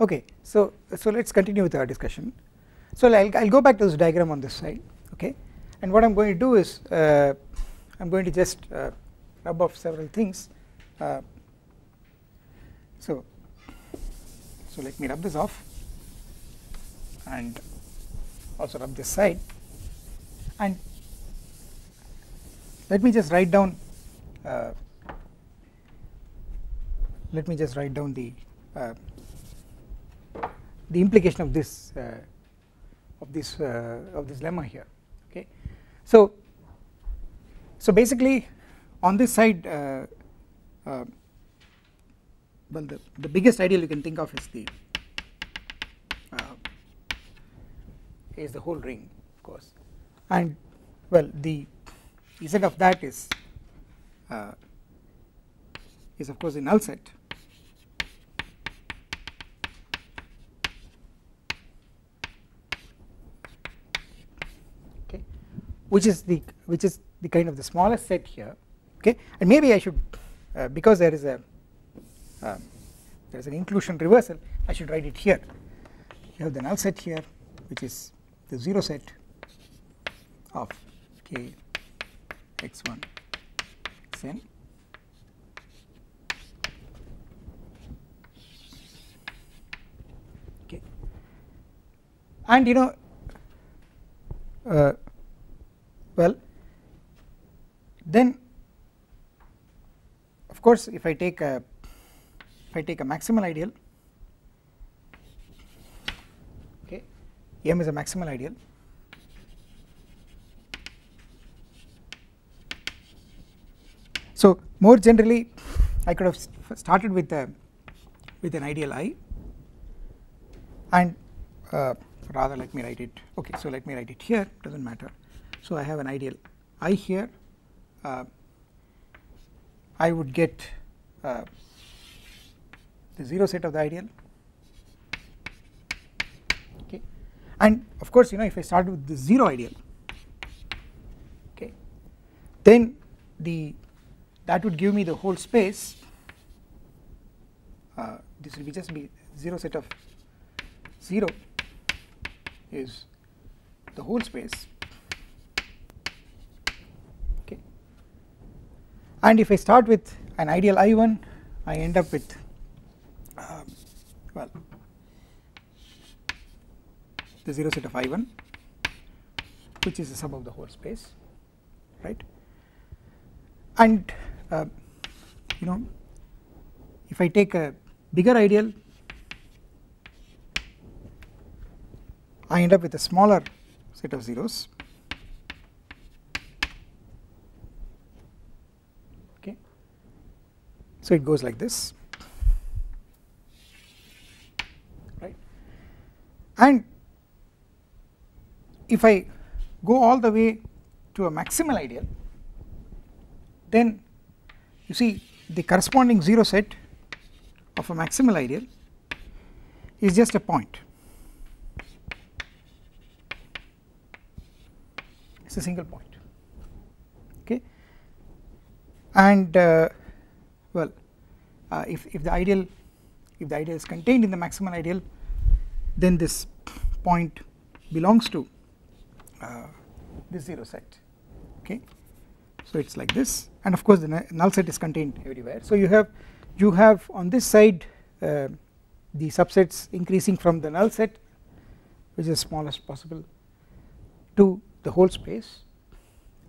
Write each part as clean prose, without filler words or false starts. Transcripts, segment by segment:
Okay, so let's continue with our discussion. So I'll go back to this diagram on this side, okay, and what I'm going to do is I'm going to just rub off several things. So let me rub this off and also rub this side, and let me just write down the implication of this lemma here. Okay, so basically on this side, well, the biggest ideal you can think of is the whole ring, of course, and well, the Z of that is of course the null set. Which is the kind of the smallest set here, okay, and maybe I should because there is an inclusion reversal, I should write it here. You have the null set here, which is the 0 set of k x1 xn, okay, and you know well, then of course if I take a maximal ideal, okay, M is a maximal ideal, so more generally I could have started with an ideal I, and rather let me write it, okay, so let me write it here, does not matter. So I have an ideal I here, I would get the 0 set of the ideal, okay, and of course you know if I start with the 0 ideal, okay, then that would give me the whole space, this will just be 0 set of 0 is the whole space. And if I start with an ideal I1, I end up with well, the 0 set of I1, which is the sum of the whole space, right, and you know if I take a bigger ideal, I end up with a smaller set of zeros, okay, so it goes like this, right, and if I go all the way to a maximal ideal, then you see the corresponding 0 set of a maximal ideal is just a point, it is a single point, okay, and well if the ideal is contained in the maximal ideal, then this point belongs to this 0 set, okay. So it's like this, and of course the null set is contained everywhere. So you have on this side the subsets increasing from the null set, which is smallest possible, to the whole space,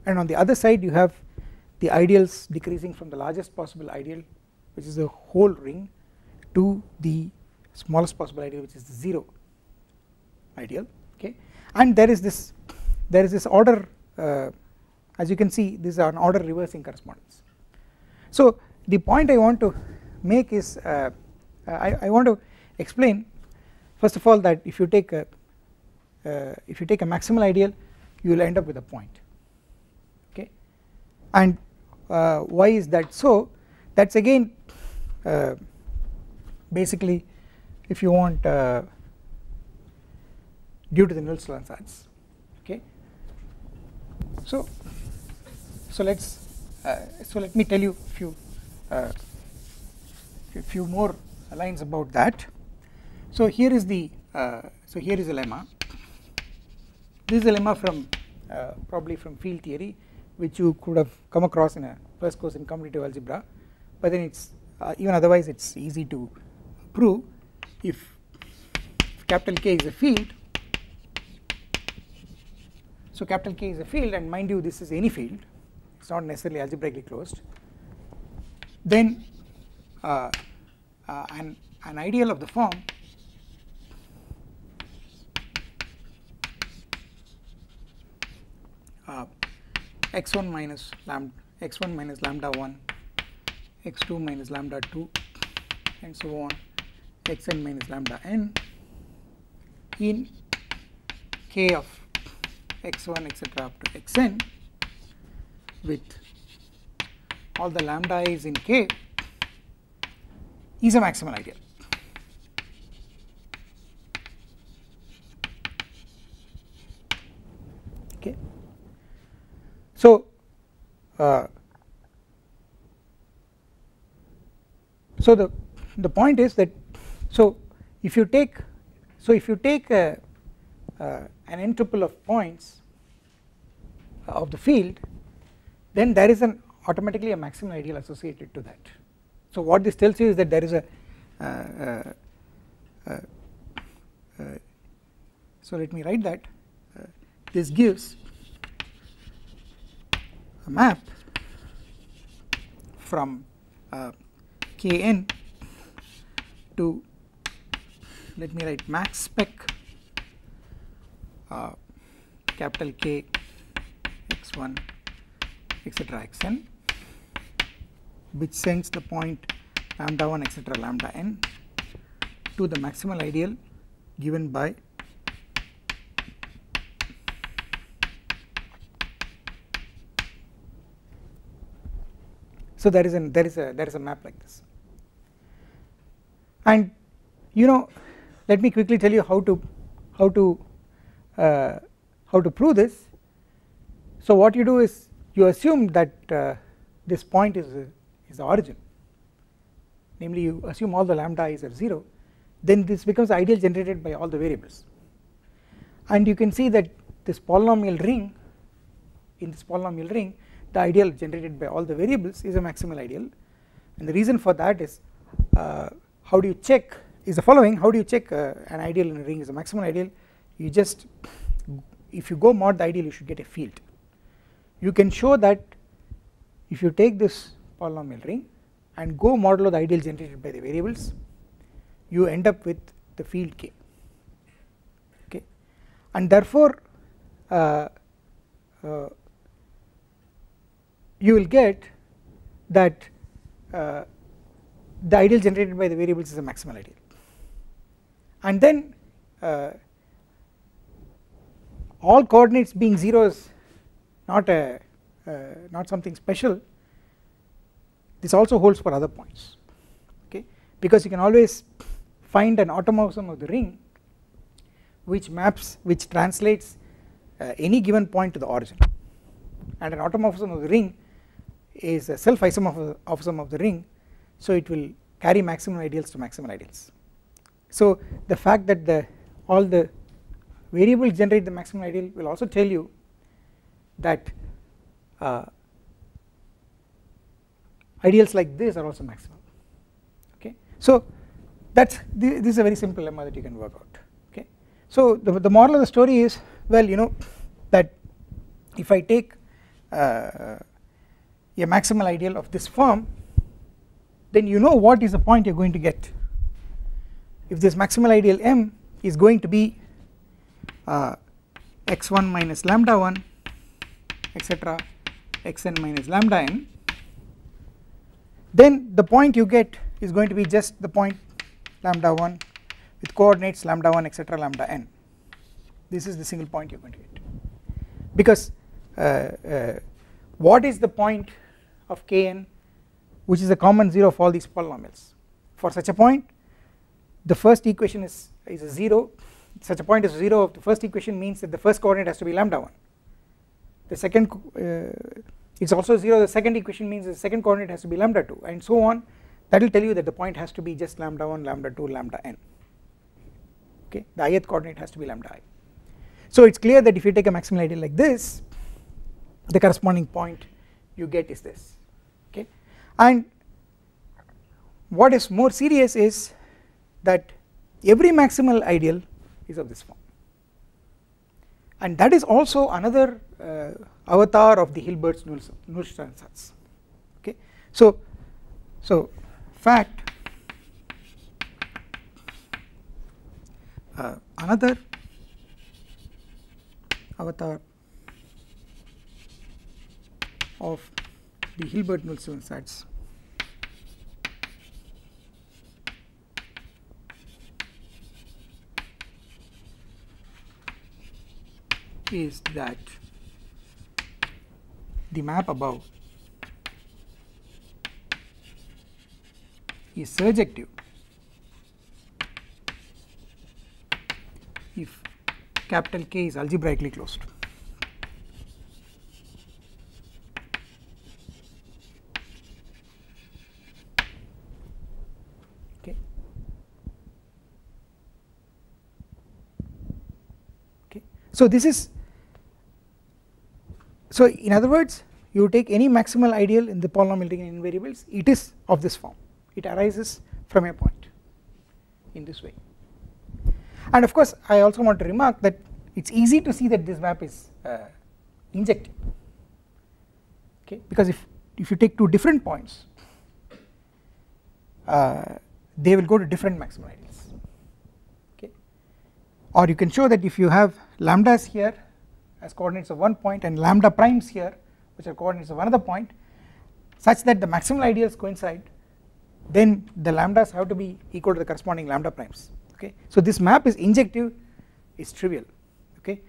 and on the other side you have the ideals decreasing from the largest possible ideal, which is the whole ring, to the smallest possible ideal, which is the 0 ideal, okay. And there is this order, as you can see, this is an order reversing correspondence. So the point I want to make is I want to explain first of all that if you take a maximal ideal, you will end up with a point, okay. And why is that so? That's again basically, if you want, due to the Nullstellensatz, okay. So let me tell you a few more lines about that. So here is the here is a lemma. This is a lemma from probably from field theory, which you could have come across in a first course in commutative algebra, but then it's even otherwise it's easy to prove. If capital K is a field, so capital K is a field, and mind you this is any field, it's not necessarily algebraically closed, then an ideal of the form x1 minus lambda 1, x2 minus lambda 2, and so on, xn minus lambda n in K of x1 etc. up to xn with all the lambda i's in K is a maximal ideal. Okay. So the point is that if you take an n tuple of points of the field, then there is automatically a maximal ideal associated to that. So what this tells you is that there is so let me write that this gives a map from Kn to, let me write max spec capital K x1 etc. xn, which sends the point lambda 1 etc. lambda n to the maximal ideal given by so there is a map like this. And let me quickly tell you how to prove this. So what you do is you assume that this point is the origin, namely you assume all the lambda i's are 0, then this becomes ideal generated by all the variables, and you can see that this polynomial ring, in this polynomial ring the ideal generated by all the variables is a maximal ideal. And the reason for that is how do you check is the following. How do you check an ideal in a ring is a maximal ideal? You just, if you go mod the ideal, you should get a field. You can show that if you take this polynomial ring and go modulo the ideal generated by the variables, you end up with the field K, okay. And therefore you will get that the ideal generated by the variables is a maximal ideal. And then all coordinates being 0 is not something special. This also holds for other points, okay, because you can always find an automorphism of the ring which translates any given point to the origin, and an automorphism of the ring is a self isomorphism of the ring, so it will carry maximal ideals to maximal ideals. So the fact that all the variables generate the maximal ideal will also tell you that ideals like this are also maximal. Okay, so this is a very simple lemma that you can work out. Okay, so the moral of the story is, well, you know that if I take a maximal ideal of this form, then you know what is the point you are going to get. If this maximal ideal M is going to be x1 minus lambda 1 etc xn minus lambda n, then the point you get is going to be just the point lambda 1 with coordinates lambda 1 etc lambda n. This is the single point you are going to get, because what is the point of Kn which is a common 0 of all these polynomials? For such a point, the first equation is a 0. Such a point is 0 of the first equation means that the first coordinate has to be lambda 1. The second it's also 0, the second equation means the second coordinate has to be lambda 2, and so on. That will tell you that the point has to be just lambda 1 lambda 2 lambda n. Okay, the ith coordinate has to be lambda I. So it's clear that if you take a maximal ideal like this, the corresponding point you get is this. Okay, and what is more serious is that every maximal ideal is of this form, and that is also another avatar of the Hilbert's-Nullstellensatz ansatz. Okay, so fact another avatar of the Hilbert-Nullstellensatz is that the map above is surjective if capital K is algebraically closed. Okay. Okay. So this is, so in other words, you take any maximal ideal in the polynomial ring in variables, it is of this form, it arises from a point in this way. And of course I also want to remark that it is easy to see that this map is injective, okay, because if you take two different points, they will go to different maximal ideals. Okay, or you can show that if you have lambdas here as coordinates of one point and lambda primes here which are coordinates of another point, such that the maximal ideals coincide, then the lambdas have to be equal to the corresponding lambda primes. Okay, so this map is injective, is trivial. Okay,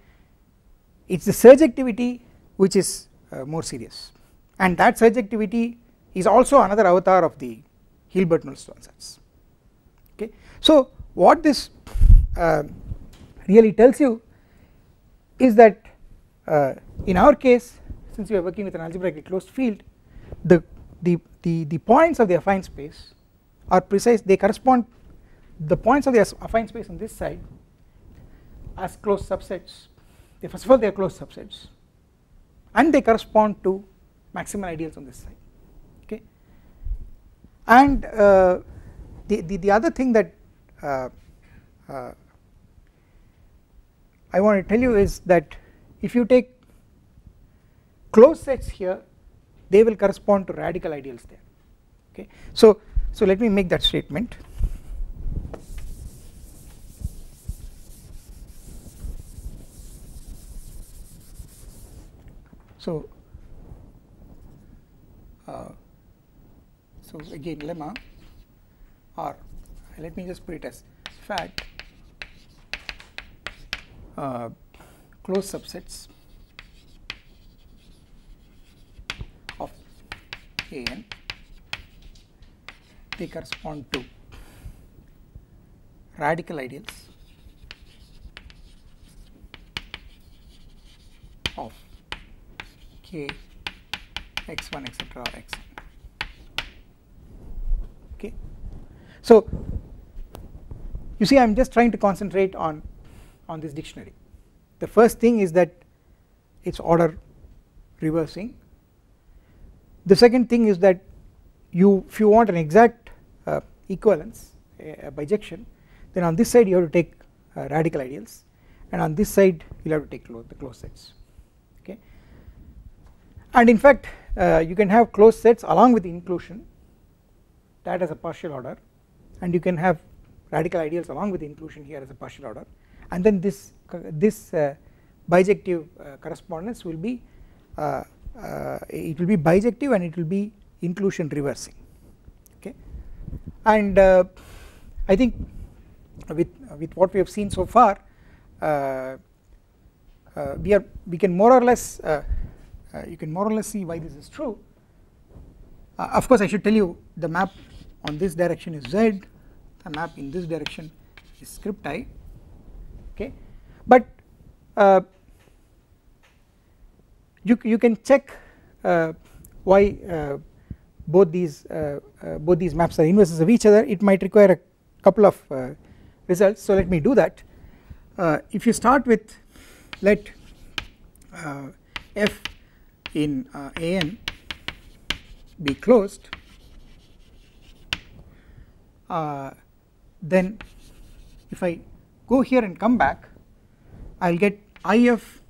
it is the surjectivity which is more serious, and that surjectivity is also another avatar of the Hilbert-Nullstellensatz. Okay, so what this really tells you is that in our case, since we are working with an algebraically closed field, the points of the affine space are precise, they correspond, the points of the affine space on this side as closed subsets, first of all they are closed subsets and they correspond to maximal ideals on this side. Okay, and the other thing that I want to tell you is that if you take closed sets here, they will correspond to radical ideals there. Okay, so let me make that statement. So again lemma, or let me just put it as fact closed subsets of An, they correspond to radical ideals of K x1 etc xn. Okay, so you see I am just trying to concentrate on this dictionary. The first thing is that its order reversing. The second thing is that if you want an exact equivalence, a bijection, then on this side you have to take radical ideals, and on this side you will have to take the closed sets. Okay, and in fact you can have closed sets along with the inclusion, that as a partial order, and you can have radical ideals along with the inclusion here as a partial order, and then this bijective correspondence will be bijective and it will be inclusion reversing. Okay, and I think with what we have seen so far, we can more or less you can more or less see why this is true. Of course, I should tell you the map on this direction is z, the map in this direction is script I. Okay, but you can check why both these maps are inverses of each other. It might require a couple of results, so let me do that. If you start with, let f in an be closed, then if I go here and come back, I will get I of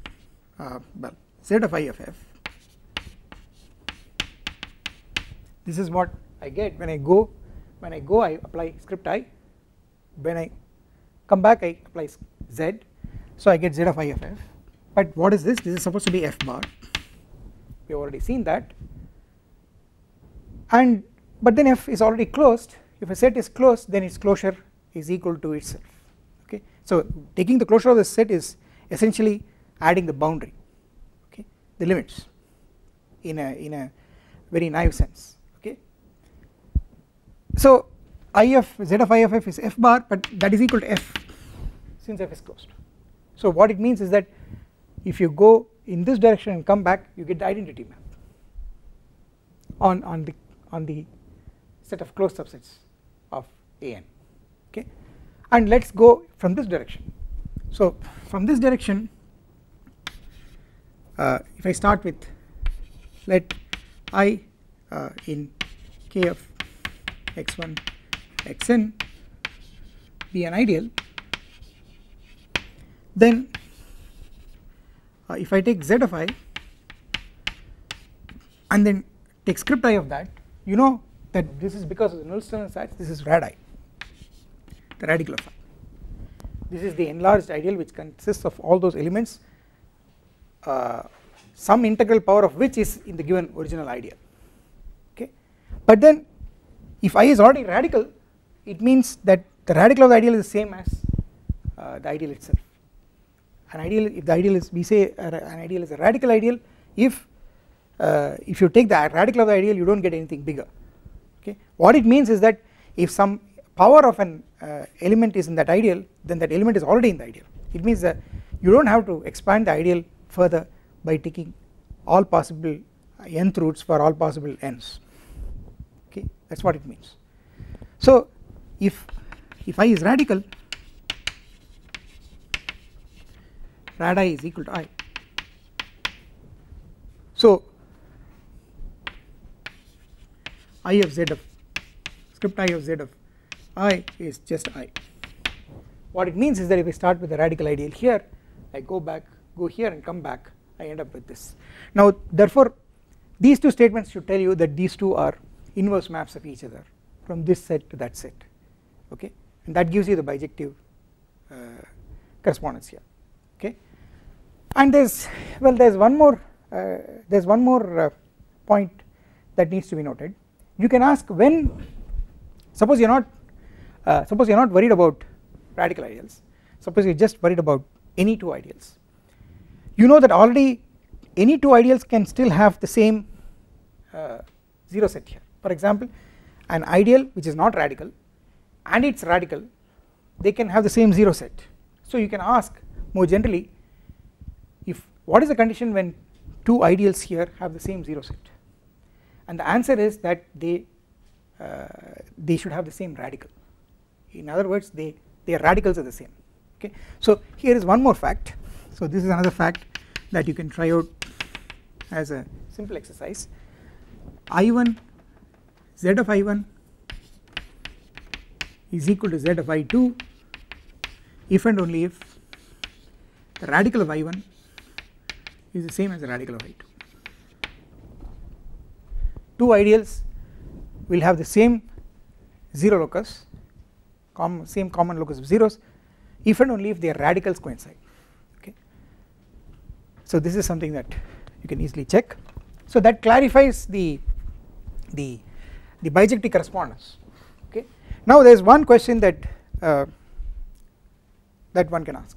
well, z of I of f. This is what I get when I go I apply script I, when I come back I apply z, so I get z of I of f. But what is this? This is supposed to be f bar, we have already seen that, and but then f is already closed. If a set is closed, then its closure is equal to itself. Okay, so taking the closure of the set is essentially adding the boundary, okay, the limits in a very naive sense. Okay, so I of z of I of f is f bar, but that is equal to f since f is closed. So what it means is that if you go in this direction and come back, you get the identity map on the set of closed subsets of an. Okay, and let's go from this direction. So from this direction, if I start with, let I in k of x1 xn be an ideal, then if I take z of I and then take script I of that, you know that this is because of the Nullstellan size, this is rad I, the radical of I. This is the enlarged ideal which consists of all those elements, some integral power of which is in the given original ideal. Okay, but then if I is already radical, it means that the radical of the ideal is the same as the ideal itself. An ideal, if the ideal is, we say an ideal is a radical ideal if you take the radical of the ideal, you don't get anything bigger. Okay, what it means is that if some power of an element is in that ideal, then that element is already in the ideal. It means that you don't have to expand the ideal further by taking all possible nth roots for all possible n's. Okay, that's what it means. So if I is radical, rad I is equal to I. So I of z of script I of z of I is just I. What it means is that if I start with the radical ideal here, I go back, go here and come back, I end up with this. Now therefore these two statements should tell you that these two are inverse maps of each other from this set to that set. Okay, and that gives you the bijective correspondence here. Okay, and there's one more point that needs to be noted. You can ask, when suppose you're not worried about radical ideals, suppose you're just worried about any two ideals, you know that already any two ideals can still have the same zero set here. For example, an ideal which is not radical and it's radical, they can have the same zero set. So you can ask more generally, if what is the condition when two ideals here have the same zero set, and the answer is that they should have the same radical. In other words, their radicals are the same. Okay, so here is one more fact. So this is another fact that you can try out as a simple exercise. I1 z of I1 is equal to z of I2 if and only if the radical of I1 is the same as the radical of I2. Two ideals will have the same 0 locus, same common locus of zeros, if and only if their radicals coincide. Okay. So this is something that you can easily check. So that clarifies the bijective correspondence. Okay. Now there is one question that that one can ask.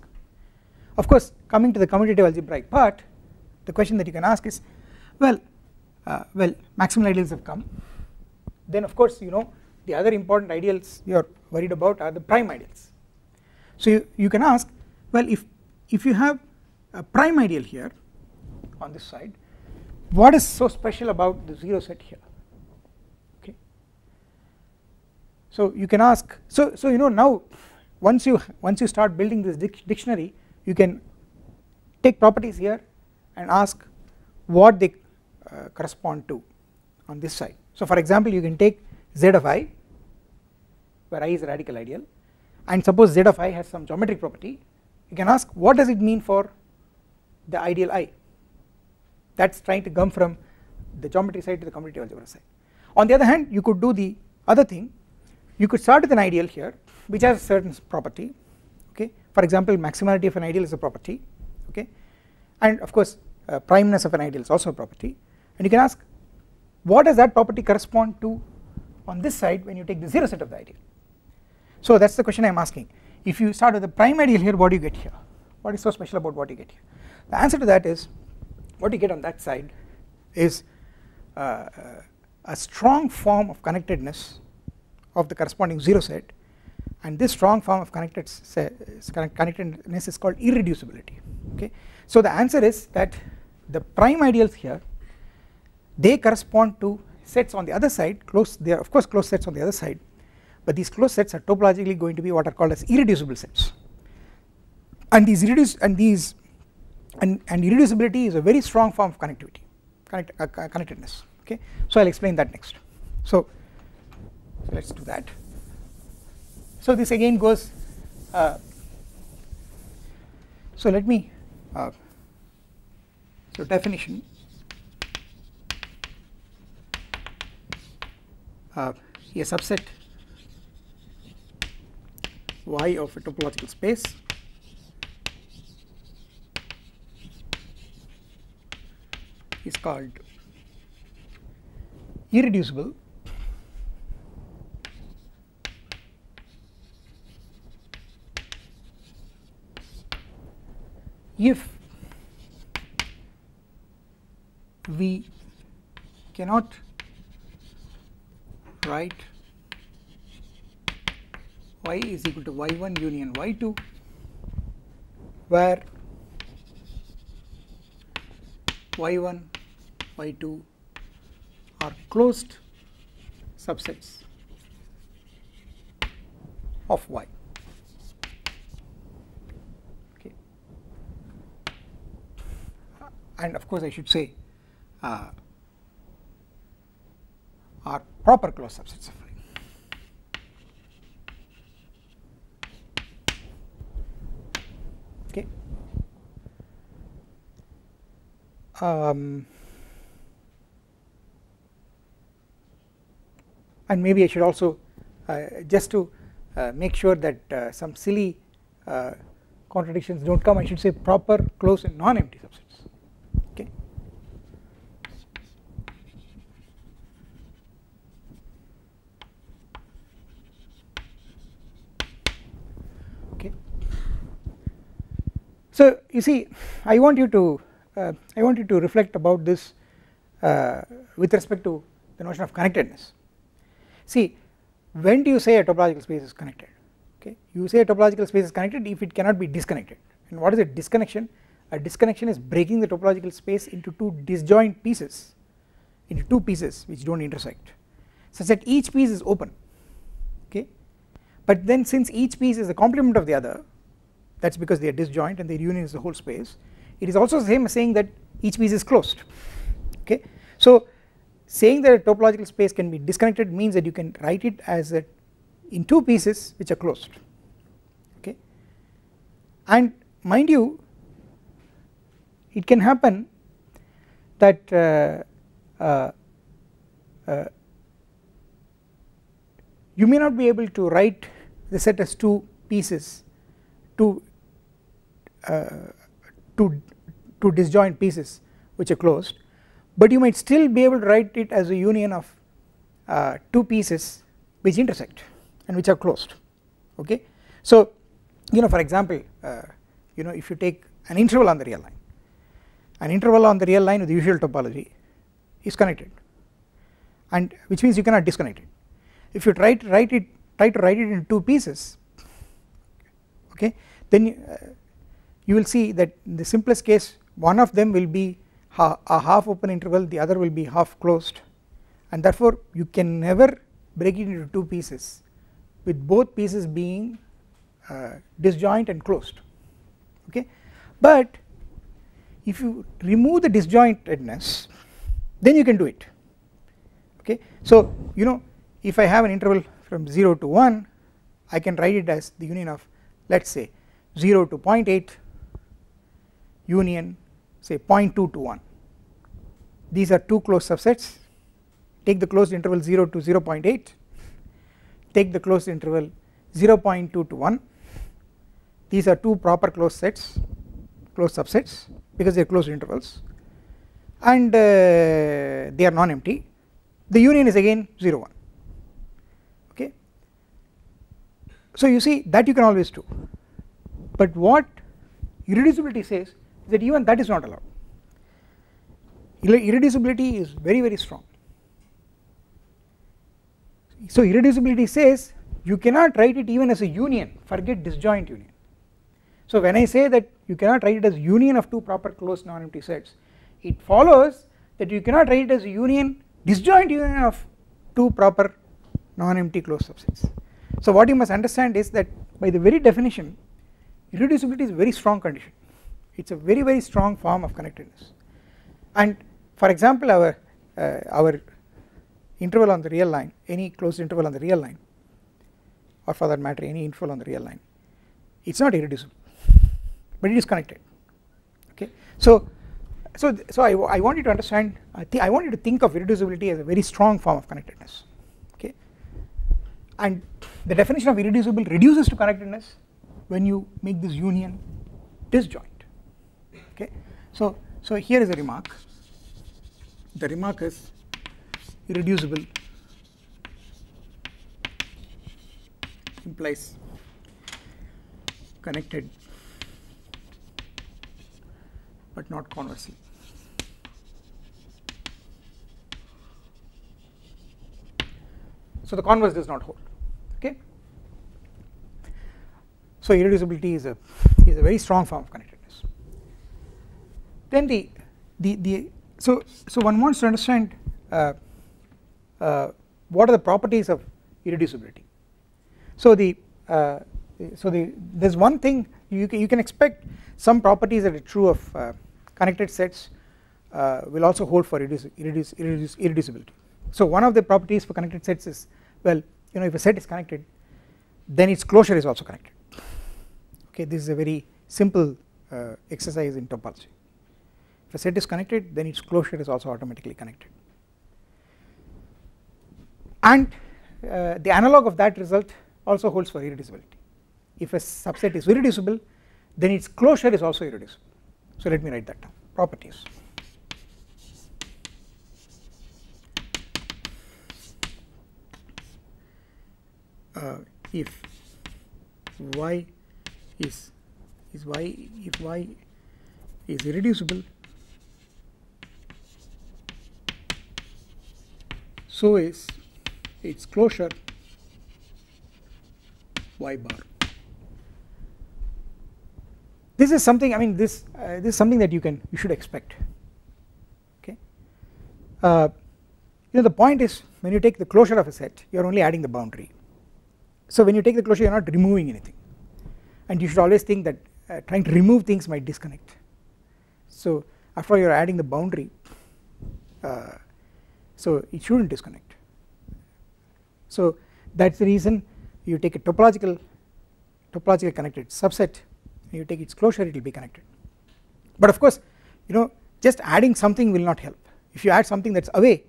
Of course, coming to the commutative algebraic part, the question that you can ask is, well, maximal ideals have come. Then of course you know the other important ideals you are worried about are the prime ideals. So you can ask, well, if you have a prime ideal here on this side, what is so special about the 0 set here? Okay. So you can ask, so you know now once you start building this dictionary, you can take properties here and ask what they correspond to on this side. So for example, you can take z of I, where I is a radical ideal, and suppose z of I has some geometric property. You can ask what does it mean for the ideal I. That is trying to come from the geometry side to the commutative algebra side. On the other hand, you could do the other thing. You could start with an ideal here which has a certain property. Okay. For example, maximality of an ideal is a property. Okay. And of course primeness of an ideal is also a property, and you can ask what does that property correspond to on this side when you take the 0 set of the ideal. So that is the question I am asking. If you start with a prime ideal here, what do you get here? What is so special about what you get here? The answer to that is, what you get on that side is a strong form of connectedness of the corresponding 0 set, and this strong form of connectedness is called irreducibility. Okay. So the answer is that the prime ideals here, they correspond to sets on the other side, they are of course closed sets on the other side, but these closed sets are topologically going to be what are called as irreducible sets, and irreducibility is a very strong form of connectedness. Okay. So I will explain that next. So let us do that. So this again goes, so let me, so definition, a subset Y of a topological space is called irreducible if we cannot write y is equal to y1 union y2, where y1 y2 are closed subsets of y. Okay. And of course I should say are proper closed subsets of y. Okay. And maybe I should also just to make sure that some silly contradictions don't come, I should say proper closed and non-empty subsets. Okay. Okay. So you see, I want you to reflect about this with respect to the notion of connectedness. See, when do you say a topological space is connected? Okay, you say a topological space is connected if it cannot be disconnected. And what is a disconnection? A disconnection is breaking the topological space into two disjoint pieces, into two pieces which don't intersect, such that each piece is open. Okay, but then since each piece is the complement of the other, that's because they are disjoint and their union is the whole space. It is also the same as saying that each piece is closed. okay. So saying that a topological space can be disconnected means that you can write it as in two pieces which are closed, okay. And mind you, it can happen that you may not be able to write the set as two pieces, two disjoint pieces which are closed, but you might still be able to write it as a union of two pieces which intersect and which are closed, okay. So for example, if you take an interval on the real line, an interval on the real line with the usual topology is connected, and which means you cannot disconnect it. If you try to write it in two pieces, okay, then you will see that in the simplest case one of them will be a half open interval, the other will be half closed, and therefore you can never break it into two pieces with both pieces being disjoint and closed, okay. But if you remove the disjointedness, then you can do it, okay. So if I have an interval from 0 to 1, I can write it as the union of, let us say, 0 to 0.8 union say 0.2 to 1. These are two closed subsets. Take the closed interval 0 to 0.8, take the closed interval 0.2 to 1. These are two proper closed subsets because they are closed intervals, and they are non-empty. The union is again 0 1, okay. So you see that you can always do, but what irreducibility says is that even that is not allowed. Irreducibility is very, very strong. So irreducibility says you cannot write it even as a union, forget disjoint union. So when I say that you cannot write it as union of two proper closed non-empty sets, it follows that you cannot write it as a union, disjoint union of two proper non-empty closed subsets. So what you must understand is that by the very definition, irreducibility is a very strong condition. It is a very, very strong form of connectedness. And for example, our interval on the real line, any closed interval on the real line, or for that matter any interval on the real line, it is not irreducible, but it is connected, okay. So I want you to understand, I want you to think of irreducibility as a very strong form of connectedness, okay. And the definition of irreducible reduces to connectedness when you make this union disjoint, okay. So here is a remark. The remark is irreducible implies connected but not conversely. So the converse does not hold, okay. So irreducibility is a very strong form of connectedness. Then so one wants to understand what are the properties of irreducibility. So there's one thing you can expect some properties that are true of connected sets will also hold for irreducibility. So one of the properties for connected sets is, well, if a set is connected, then its closure is also connected, okay. This is a very simple exercise in topology. If a set is connected, then its closure is also automatically connected, and the analog of that result also holds for irreducibility. If a subset is irreducible, then its closure is also irreducible. So let me write that down. Properties. If y is irreducible, so is its closure y bar. This is something, I mean, this is something that you should expect, okay. The point is, when you take the closure of a set, you are only adding the boundary. So when you take the closure, you are not removing anything, and you should always think that trying to remove things might disconnect. So after all, you are adding the boundary, so it shouldn't disconnect. So that's the reason you take a topological connected subset and you take its closure, it will be connected. But of course, just adding something will not help. If you add something that's away,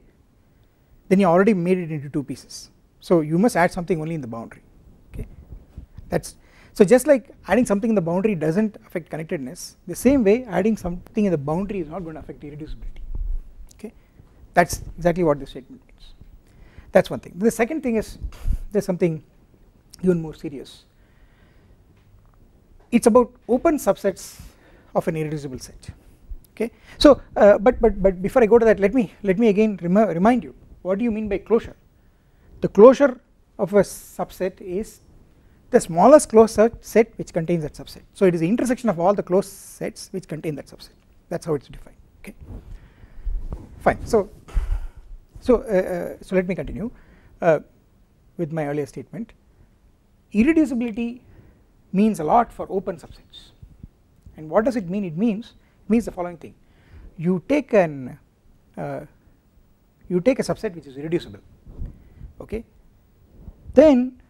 then you already made it into two pieces. So you must add something only in the boundary. Okay, that's so just like adding something in the boundary doesn't affect connectedness, the same way adding something in the boundary is not going to affect irreducibility. Okay, that's exactly what this statement means. That's one thing. The second thing is there's something even more serious. It's about open subsets of an irreducible set. Okay, so but before I go to that, let me again remind you, what do you mean by closure? The closure of a subset is the smallest closed set which contains that subset. So it is the intersection of all the closed sets which contain that subset. That's how it's defined. Okay, fine. So let me continue with my earlier statement. Irreducibility means a lot for open subsets. And what does it mean? It means the following thing: you take a subset which is irreducible. Okay, then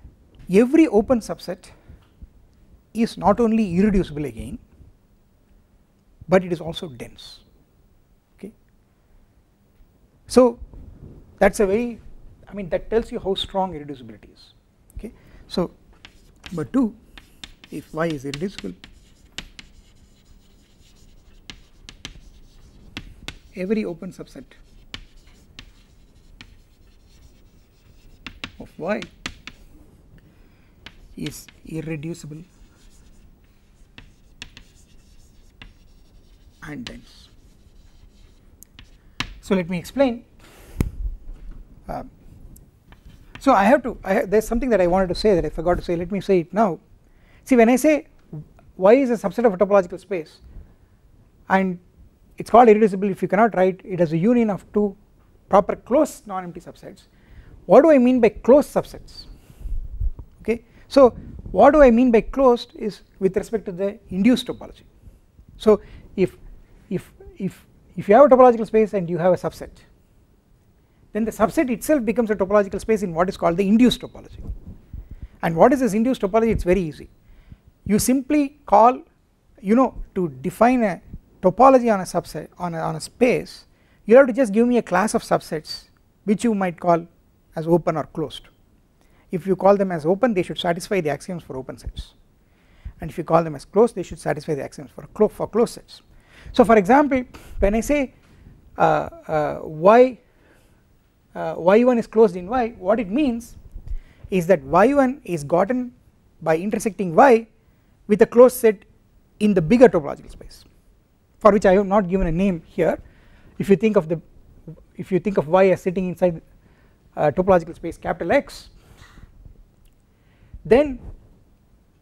every open subset is not only irreducible again, but it is also dense. Okay, so that's a very, that tells you how strong irreducibility is. Okay, so but 2, if Y is irreducible, every open subset of Y is irreducible and dense. So let me explain. So there's something that I wanted to say that I forgot to say. Let me say it now. See, when I say Y is a subset of a topological space and it's called irreducible if you cannot write it as a union of two proper closed non-empty subsets, what do I mean by closed subsets? Okay, so what do I mean by closed is with respect to the induced topology. So if you have a topological space and you have a subset, then the subset itself becomes a topological space in what is called the induced topology. And what is this induced topology? It's very easy. You simply call, to define a topology on a subset on a space, you have to just give me a class of subsets which you might call as open or closed. If you call them as open, they should satisfy the axioms for open sets, and if you call them as closed, they should satisfy the axioms for closed sets. So for example, when I say y1 is closed in Y, what it means is that y1 is gotten by intersecting Y with a closed set in the bigger topological space, for which I have not given a name here. If you think of Y as sitting inside topological space capital X, then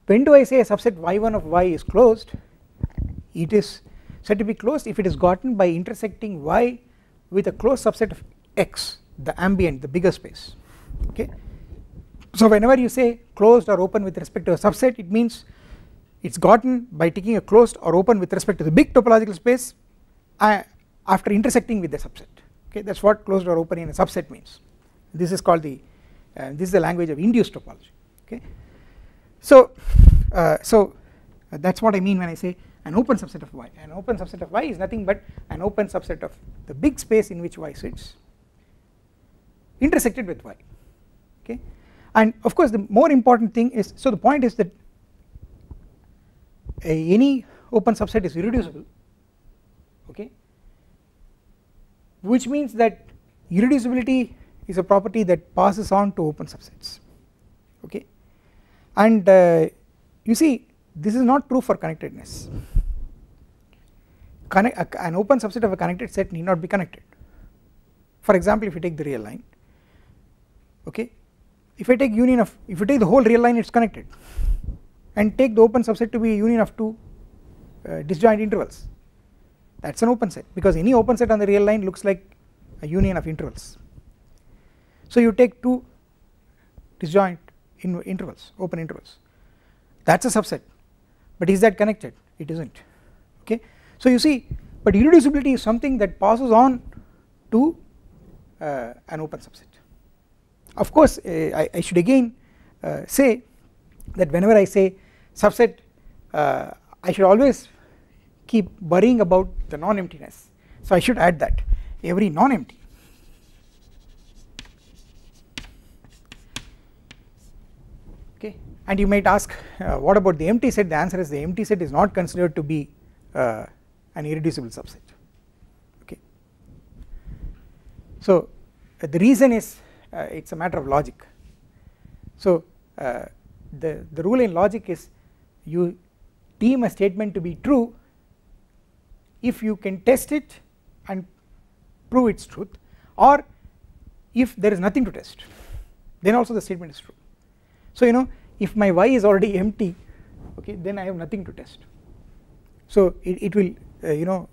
when do I say a subset y1 of Y is closed? It is said to be closed if it is gotten by intersecting Y with a closed subset of X, the ambient, the bigger space. Okay, so whenever you say closed or open with respect to a subset, it means it's gotten by taking a closed or open with respect to the big topological space after intersecting with the subset. Okay, that's what closed or open in a subset means. This is called this is the language of induced topology. Okay, so that's what I mean when I say an open subset of Y. An open subset of Y is nothing but an open subset of the big space in which Y sits intersected with Y. Okay, and of course the more important thing is, so the point is that any open subset is irreducible. Okay, which means that irreducibility is a property that passes on to open subsets. Okay, and you see, this is not true for connectedness. An open subset of a connected set need not be connected. For example, if you take the real line, okay, if you take the whole real line, it's connected, and take the open subset to be a union of two disjoint intervals, that's an open set, because any open set on the real line looks like a union of intervals. So you take two disjoint intervals, open intervals, that's a subset, but is that connected? It isn't. Okay, so you see, but irreducibility is something that passes on to an open subset. Of course I should again say that whenever I say subset I should always keep worrying about the non-emptiness, so I should add that every non-empty okay. And you might ask what about the empty set? The answer is the empty set is not considered to be an irreducible subset okay. So the reason is it's a matter of logic. So the rule in logic is you deem a statement to be true if you can test it and prove its truth, or if there is nothing to test, then also the statement is true. So you know, if my y is already empty okay, then I have nothing to test. So it will you know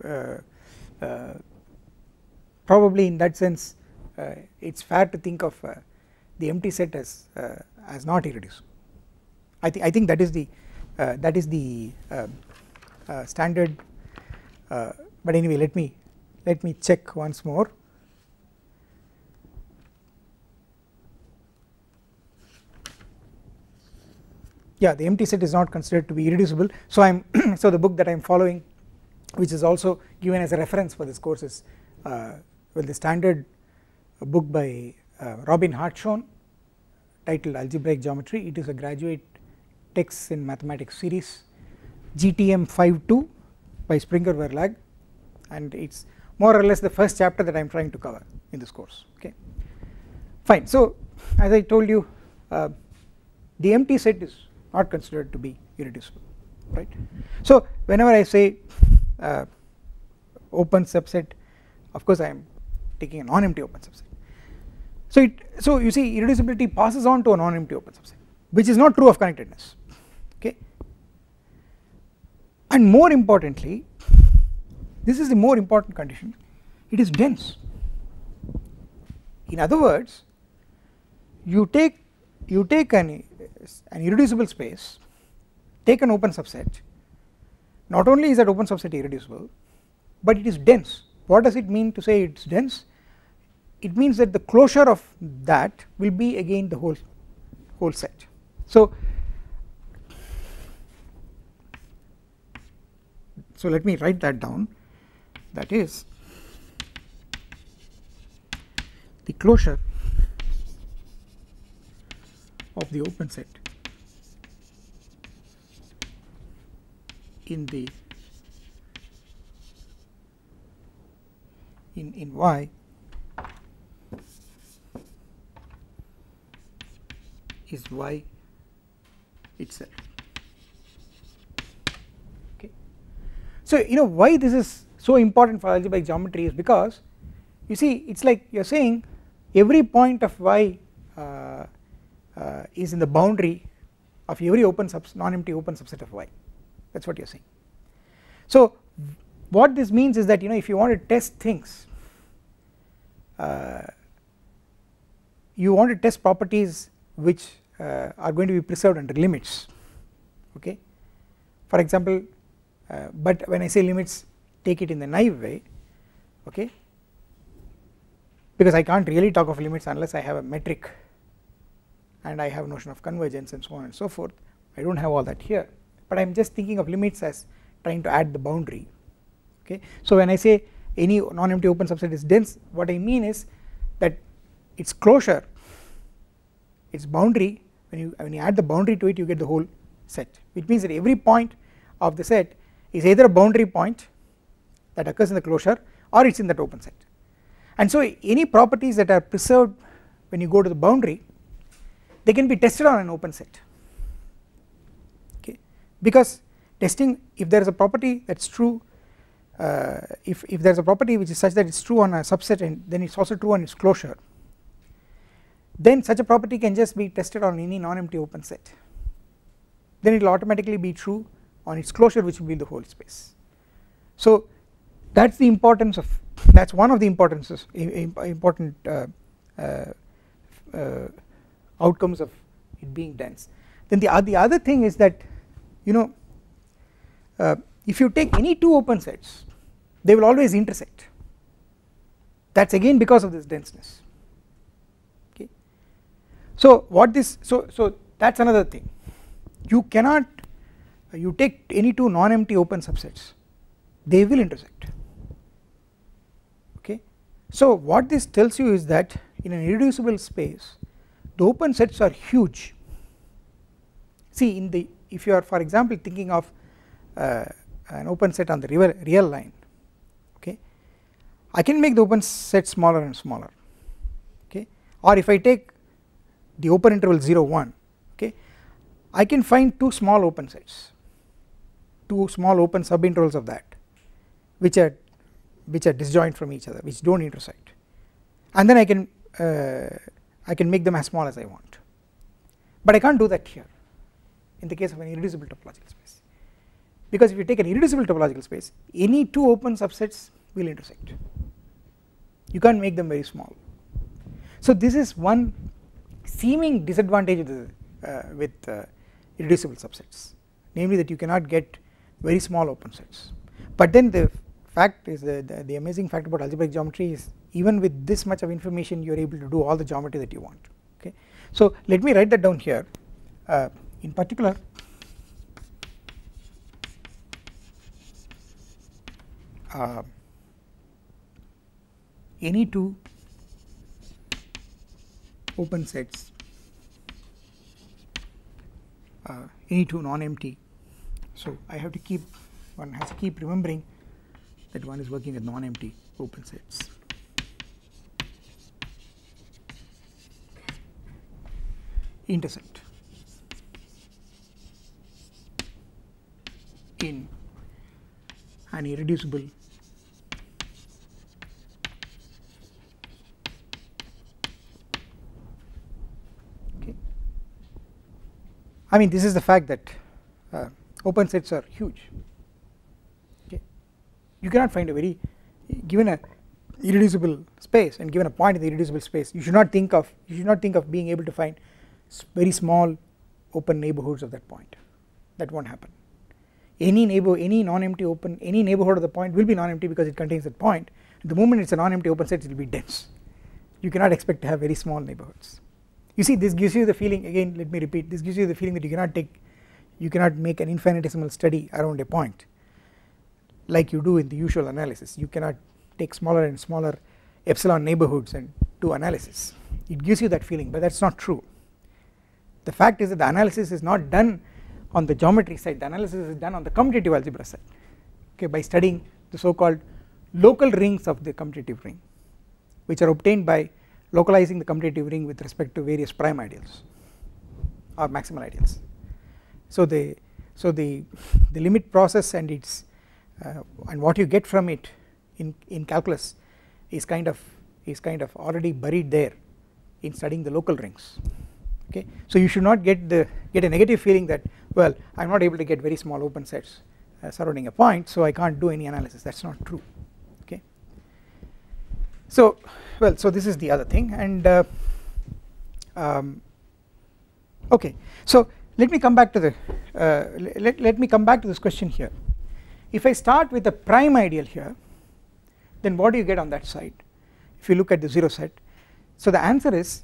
probably in that sense it's fair to think of the empty set as not irreducible. I think that is the standard, but anyway let me check once more. Yeah, the empty set is not considered to be irreducible. So so the book that I am following, which is also given as a reference for this course, is the standard book by Robin Hartshorne titled Algebraic Geometry. It is a graduate text in mathematics series, GTM 5.2 by Springer Verlag, and it's more or less the first chapter that I am trying to cover in this course okay. Fine. So as I told you, the empty set is not considered to be irreducible, right. So whenever I say open subset, of course I am taking a non-empty open subset. So you see, irreducibility passes on to a non-empty open subset, which is not true of connectedness okay. And more importantly, this is the more important condition, it is dense. In other words, you take an irreducible space, take an open subset, not only is that open subset irreducible, but it is dense. What does it mean to say it is dense? It means that the closure of that will be again the whole set. So let me write that down, that is the closure of the open set in Y is Y itself okay. So you know why this is so important for algebraic geometry is because you see it's like you are saying every point of Y is in the boundary of every non-empty open subset of Y, that is what you are saying. So what this means is that you know if you want to test things, you want to test properties which are going to be preserved under limits okay. For example, but when I say limits, take it in the naive way okay, because I can't really talk of limits unless I have a metric and I have notion of convergence and so on and so forth. I do not have all that here, but I am just thinking of limits as trying to add the boundary okay. So when I say any non-empty open subset is dense, what I mean is that its closure, its boundary, when you add the boundary to it, you get the whole set, which means that every point of the set is either a boundary point that occurs in the closure or it's in that open set. And so any properties that are preserved when you go to the boundary, they can be tested on an open set okay, because testing, if there is a property that is true, if there is a property which is such that it is true on a subset and then it is also true on its closure, then such a property can just be tested on any non-empty open set, then it will automatically be true on its closure, which will be in the whole space. So that is the importance of, that is one of the important outcomes of it being dense. Then the other thing is that you know if you take any two open sets, they will always intersect That's again because of this denseness. Okay. So what this so that's another thing. You cannot you take any two non-empty open subsets, they will intersect. Okay. So what this tells you is that in an irreducible space the open sets are huge. See, in the if you are for example thinking of an open set on the real line, okay, I can make the open set smaller and smaller, okay, or if I take the open interval 0 1, okay, I can find two small open sets, two small open subintervals of that which are disjoint from each other, which do not intersect, and then I can make them as small as I want, but I can't do that here in the case of an irreducible topological space, because if you take an irreducible topological space any two open subsets will intersect, you can't make them very small. So this is one seeming disadvantage with irreducible subsets, namely that you cannot get very small open sets, but then the fact is the amazing fact about algebraic geometry is even with this much of information you are able to do all the geometry that you want. Okay. So let me write that down here. In particular, any two open sets, any two non-empty, so I have to keep, one has to keep remembering that one is working with non-empty open sets. Intersect in an irreducible okay. I mean this is the fact that open sets are huge. Okay. You cannot find a very, given a irreducible space and given a point in the irreducible space, you should not think of being able to find very small open neighborhoods of that point. That won't happen. Any non-empty open, any neighborhood of the point will be non-empty because it contains that point. The moment it's a non-empty open set, it will be dense. You cannot expect to have very small neighborhoods. You see, this gives you the feeling, again let me repeat, this gives you the feeling that you cannot make an infinitesimal study around a point like you do in the usual analysis. You cannot take smaller and smaller epsilon neighborhoods and do analysis. It gives you that feeling, but that's not true. The fact is that the analysis is not done on the geometry side, the analysis is done on the commutative algebra side, okay, by studying the so called local rings of the commutative ring, which are obtained by localizing the commutative ring with respect to various prime ideals or maximal ideals. So the limit process and its and what you get from it in calculus is kind of already buried there in studying the local rings. Okay. So you should not get a negative feeling that, well, I am not able to get very small open sets surrounding a point, so I can't do any analysis. That's not true. Okay. So well, so this is the other thing, and okay. So let me come back to this question here. If I start with a prime ideal here, then what do you get on that side if you look at the 0 set? So the answer is,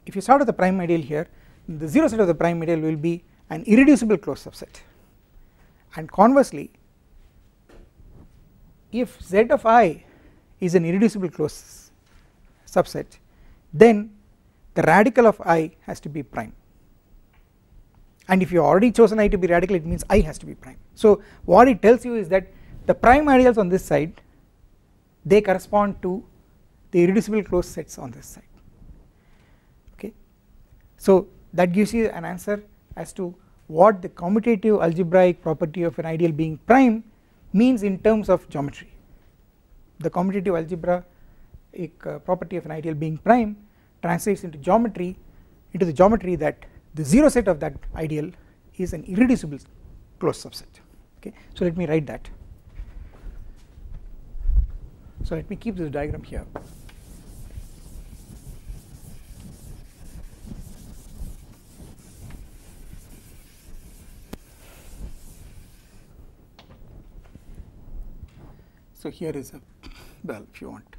if you start with the prime ideal here, the 0 set of the prime ideal will be an irreducible closed subset, and conversely if Z of I is an irreducible closed subset, then the radical of I has to be prime, and if you have already chosen I to be radical, it means I has to be prime. So what it tells you is that the prime ideals on this side, they correspond to the irreducible closed sets on this side. Okay. So that gives you an answer as to what the commutative algebraic property of an ideal being prime means in terms of geometry. The commutative algebraic property of an ideal being prime translates into the geometry that the 0 set of that ideal is an irreducible closed subset. Okay. So let me write that. So let me keep this diagram here. So here is a, well, if you want,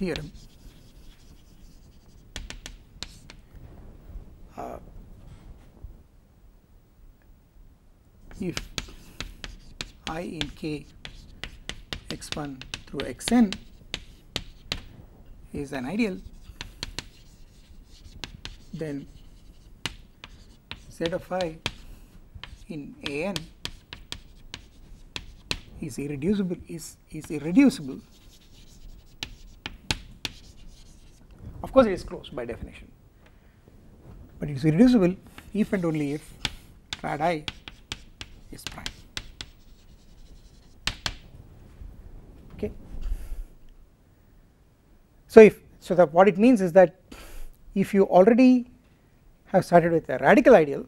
theorem, if I in K x1 through xn is an ideal, then Z of I in an is irreducible, Of course it is closed by definition, but it is irreducible if and only if rad I is prime. Okay. So that what it means is that if you already have started with a radical ideal,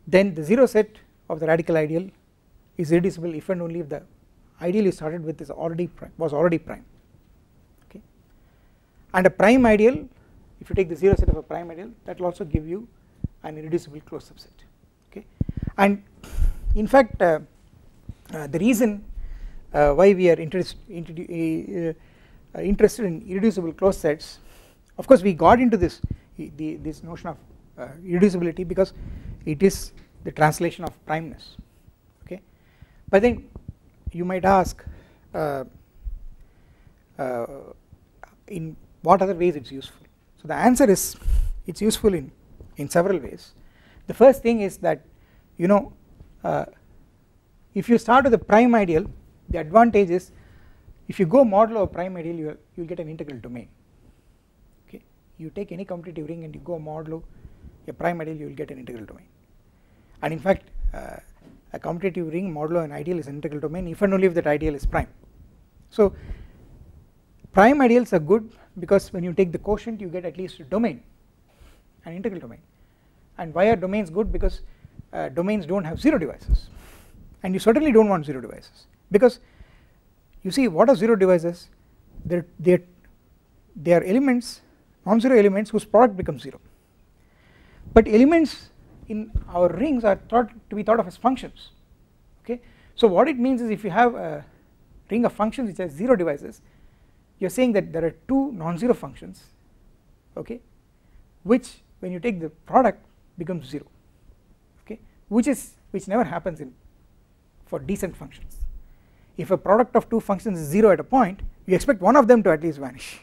then the 0 set of the radical ideal is irreducible if and only if the ideal you started with is was already prime. Okay. And a prime ideal, if you take the 0 set of a prime ideal, that will also give you an irreducible closed subset. Okay. And in fact the reason why we are interested in irreducible closed sets, of course we got into this notion of irreducibility because it is the translation of primeness. Okay. But then you might ask in what other ways it is useful. So the answer is it is useful in several ways. The first thing is that if you start with a prime ideal, the advantage is if you go modulo a prime ideal, you will get an integral domain. Okay. You take any commutative ring and you go modulo a prime ideal, you will get an integral domain. And in fact a commutative ring modulo an ideal is an integral domain if and only if that ideal is prime. So prime ideals are good because when you take the quotient you get at least a domain, an integral domain. And why are domains good? Because domains do not have 0 divisors, and you certainly do not want 0 divisors, because you see what are 0 divisors? They are elements, non-zero elements whose product becomes 0, but elements in our rings are to be thought of as functions. Okay. So what it means is if you have a ring of functions which has 0 divisors, you are saying that there are 2 non-zero functions, okay, which when you take the product becomes 0, okay, which never happens for decent functions. If a product of 2 functions is 0 at a point, you expect one of them to at least vanish.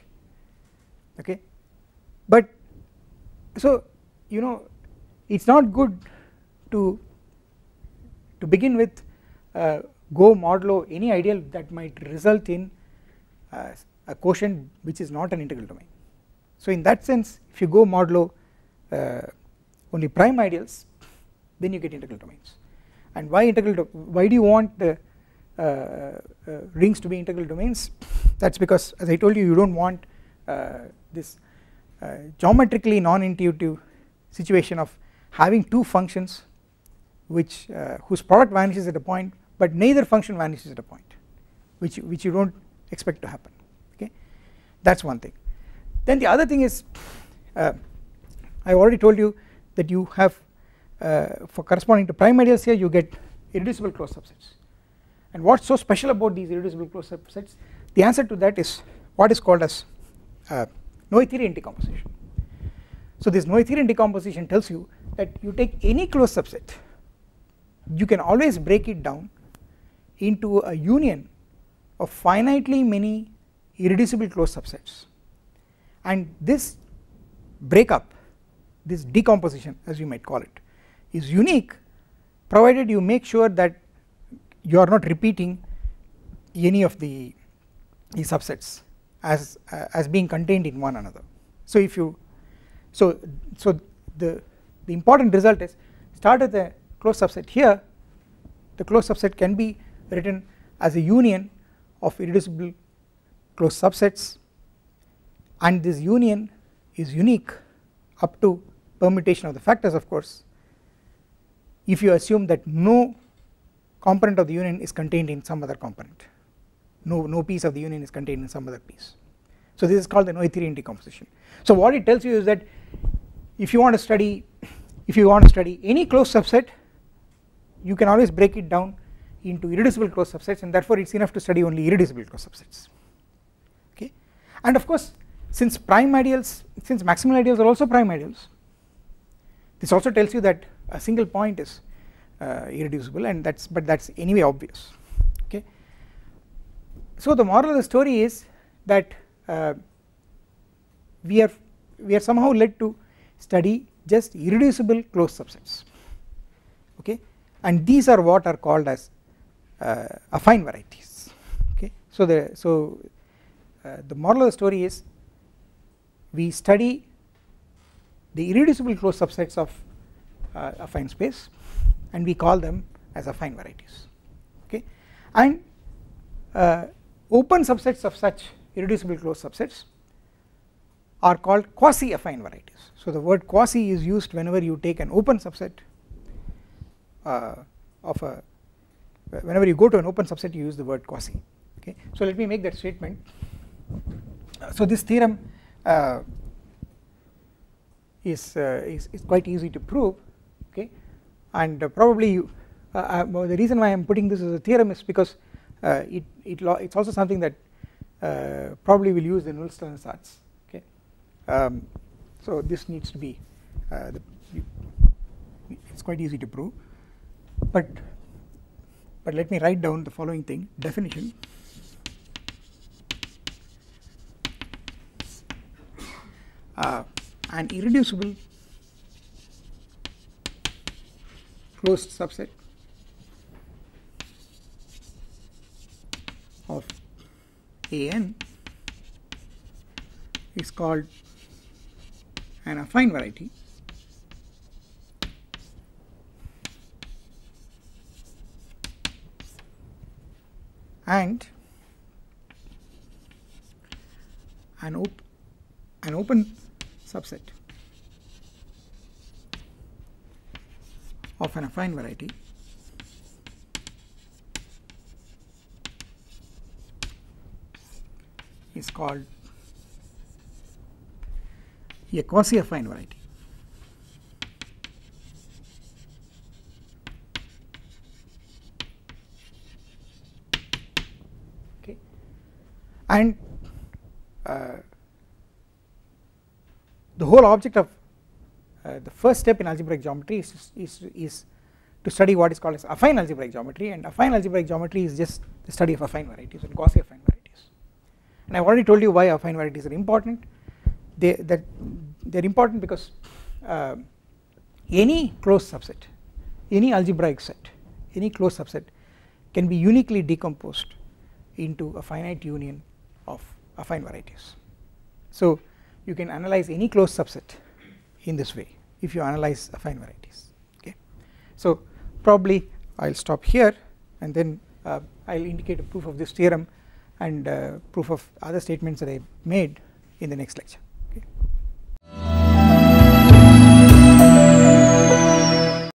Okay. But so it's not good to begin with go modulo any ideal that might result in a quotient which is not an integral domain. So in that sense, if you go modulo only prime ideals, then you get integral domains. And why why do you want the rings to be integral domains? That is because, as I told you, you do not want this geometrically non-intuitive situation of having 2 functions whose product vanishes at a point, but neither function vanishes at a point, which you do not expect to happen. Okay, that is one thing. Then the other thing is, I have already told you that you have for corresponding to prime ideals here you get irreducible closed subsets. And what is so special about these irreducible closed subsets? The answer to that is what is called as Noetherian decomposition. So this Noetherian decomposition tells you that you take any closed subset, you can always break it down into a union of finitely many irreducible closed subsets, and this breakup, this decomposition as you might call it, is unique provided you make sure that you are not repeating any of the subsets as being contained in one another. So if you the important result is start with a closed subset here. The closed subset can be written as a union of irreducible closed subsets, and this union is unique up to permutation of the factors, of course, if you assume that no component of the union is contained in some other component, no piece of the union is contained in some other piece. So this is called the Noetherian decomposition. So what it tells you is that if you want to study any closed subset, you can always break it down into irreducible closed subsets, and therefore it is enough to study only irreducible closed subsets. And of course, since maximal ideals are also prime ideals, this also tells you that a single point is irreducible, and that's anyway obvious. Okay. So the moral of the story is that we are somehow led to study just irreducible closed subsets. Okay, and these are what are called as affine varieties. Okay, so the moral of the story is we study the irreducible closed subsets of affine space, and we call them as affine varieties. Okay, and open subsets of such irreducible closed subsets are called quasi affine varieties. So the word quasi is used whenever you take an open subset whenever you go to an open subset, you use the word quasi. Okay, so let me make that statement. So this theorem is quite easy to prove. Okay, and probably the reason why I am putting this as a theorem is because it's also something that probably will use the Nullstellensatz. Okay, so this needs to be it's quite easy to prove, but let me write down the following thing: definition. An irreducible closed subset of an is called an affine variety, and an open subset of an affine variety is called a quasi affine variety. Okay, and the whole object of the first step in algebraic geometry is to study what is called as affine algebraic geometry, and affine algebraic geometry is just the study of affine varieties and quasi affine varieties. And I have already told you why affine varieties are important. They're important because any closed subset, any algebraic set, any closed subset can be uniquely decomposed into a finite union of affine varieties. So you can analyze any closed subset in this way if you analyze affine varieties. Okay, so probably I'll stop here, and then I'll indicate a proof of this theorem and proof of other statements that I made in the next lecture. Okay.